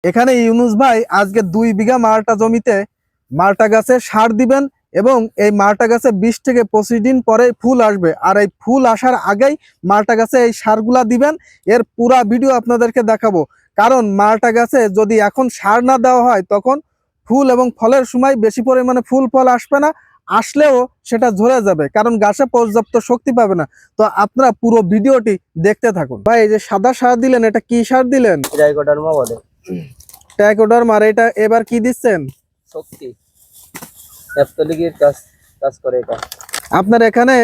এখানে ইউনুস ভাই আজকে 2 বিঘা মালটা জমিতে মালটা গাছে সার দিবেন এবং এই মালটা গাছে 20 থেকে 25 দিন পরে ফুল আসবে। আর এই ফুল আসার আগেই মালটা গাছে এই সারগুলা দিবেন। এর পুরা ভিডিও আপনাদেরকে দেখাবো। কারণ মালটা গাছে যদি এখন সার না দেওয়া হয় তখন ফুল এবং ফলের সময় বেশি পরিমাণে ফুল ফল আসবে না, আসলেও সেটা ঝরে যাবে, কারণ গাছে পর্যাপ্ত শক্তি পাবে না। তো আপনারা পুরো ভিডিওটি দেখতে থাকুন। ভাই এই যে সাদা সার দিলেন, এটা কি সার দিলেন? ট্রাইকোডার্মা বলে। ট্রাইকোডার্মা। আর এটা এবার কি দিচ্ছেন? শক্তি অ্যাপথলিকের কাজ করে এটা। আপনার এখানে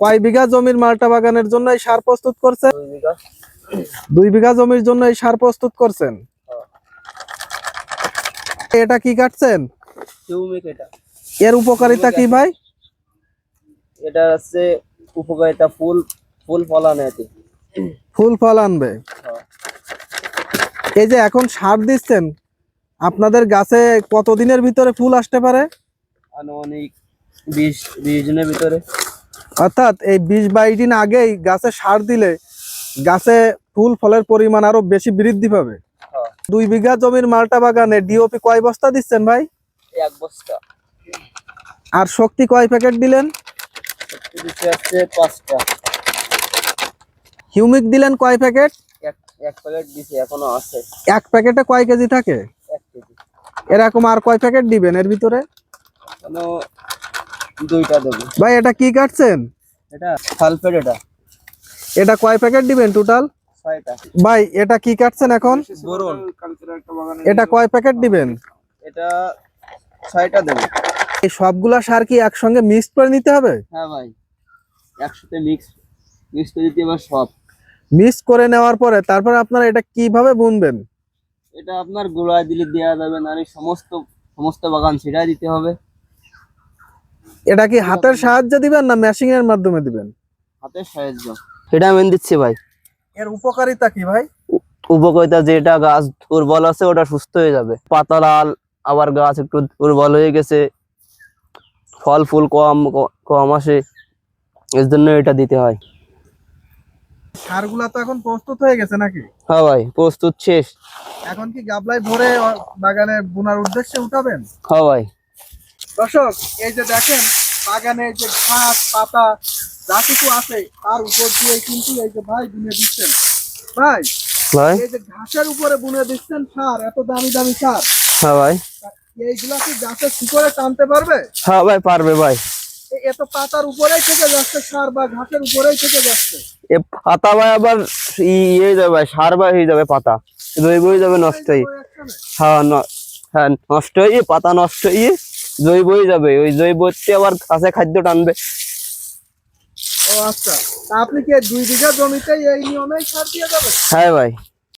কয় বিঘা জমির মালটা বাগানের জন্য এই সার প্রস্তুত করছেন? 2 বিঘা। 2 বিঘা জমির জন্য এই সার প্রস্তুত করছেন। এটা কি কাটছেন? হিউমিক। এটা এর উপকারিতা কি ভাই? এটা হচ্ছে উপকারিতা ফুল ফল আনে এতে। ফুল ফল আনবে। এই যে এখন সার দিচ্ছেন, আপনাদের গাছে কতদিনের ভিতরে ফুল আসতে পারে? আনুমানিক 20 দিনের ভিতরে। অর্থাৎ এই 20-22 দিন আগেই গাছে সার দিলে গাছে ফুল ফলের পরিমাণ আরো বেশি বৃদ্ধি পাবে। 2 বিঘা জমির মালটা বাগানে ডিওপি কয় বস্তা দিচ্ছেন ভাই? 1 বস্তা। আর শক্তি কয় প্যাকেট দিলেন? শক্তি দিতে আছে 5টা। হিউমিক দিলেন কয় প্যাকেট? এক প্যাকেট দিছি, এখনো আছে। এক প্যাকেটে কয় কেজি থাকে? 1 কেজি। এরকম আর কয় প্যাকেট দিবেন এর ভিতরে? এখনো 2টা দেব। ভাই এটা কি কাটছেন? এটা সালফেট। এটা কয় প্যাকেট দিবেন টোটাল? 6টা। ভাই এটা কি কাটছেন এখন? বোরন। এটা কয় প্যাকেট দিবেন? এটা 6টা দেব। এই সবগুলা সার কি একসঙ্গে মিক্স করে নিতে হবে? হ্যাঁ ভাই, একসাথে মিক্স করে দিতে হবে সব। মিক্স করে নেওয়ার পরে তারপর আপনারা এটা কিভাবে বুনবেন? এটা আপনার গোড়ায় দিলে দেওয়া যাবে না, সমস্ত বাগান ছিটাই দিতে হবে। এটা কি হাতের সাহায্যে দিবেন না মেশিং এর মাধ্যমে দিবেন? হাতের সাহায্য। এটা আমি দিচ্ছি ভাই। এর উপকারিতা কি ভাই? উপকারিতা যেটা গাছ দুর্বল আছে ওটা সুস্থ হয়ে যাবে। পাতা লাল, আবার গাছ একটু দুর্বল হয়ে গেছে, ফল ফুল কম আসে, এর জন্য এটা দিতে হয়। সারগুলা তো এখন প্রস্তুত হয়ে গেছে নাকি? হ্যাঁ ভাই, প্রস্তুত শেষ। এখন কি গাবলায় ভরে বাগানে বোনার উদ্দেশ্যে উঠাবেন? হ্যাঁ ভাই। দর্শক এই যে দেখেন বাগানে যে ঘাস পাতা যা কিছু আছে তার উপর দিয়ে কিন্তু এই যে ভাই বুনে দিচ্ছেন। ভাই এই যে ঘাসের উপরে বুনে দিচ্ছেন সার, এত দামি দামি সার। হ্যাঁ ভাই। এইগুলা কি গাছের শিকড়ে টানতে পারবে? হ্যাঁ ভাই, পারবে ভাই। এত পাতার উপরেই থেকে যাচ্ছে সার বা ঘাসের উপরেই থেকে যাচ্ছে। এ পাতা ভাই আবার ইয়ে যাবে, সার ভাই হয়ে যাবে, পাতা জৈব হয়ে যাবে, নষ্ট হয়ে। হ্যাঁ হ্যাঁ, নষ্ট হয়ে পাতা নষ্ট হয়ে জৈব হয়ে যাবে। ওই জৈবতে আবার গাছে খাদ্য টানবে। ও আচ্ছা, আপনি কি 2 বিঘা জমিতে এই নিয়মেই সার দিয়ে যাবেন? হ্যাঁ ভাই।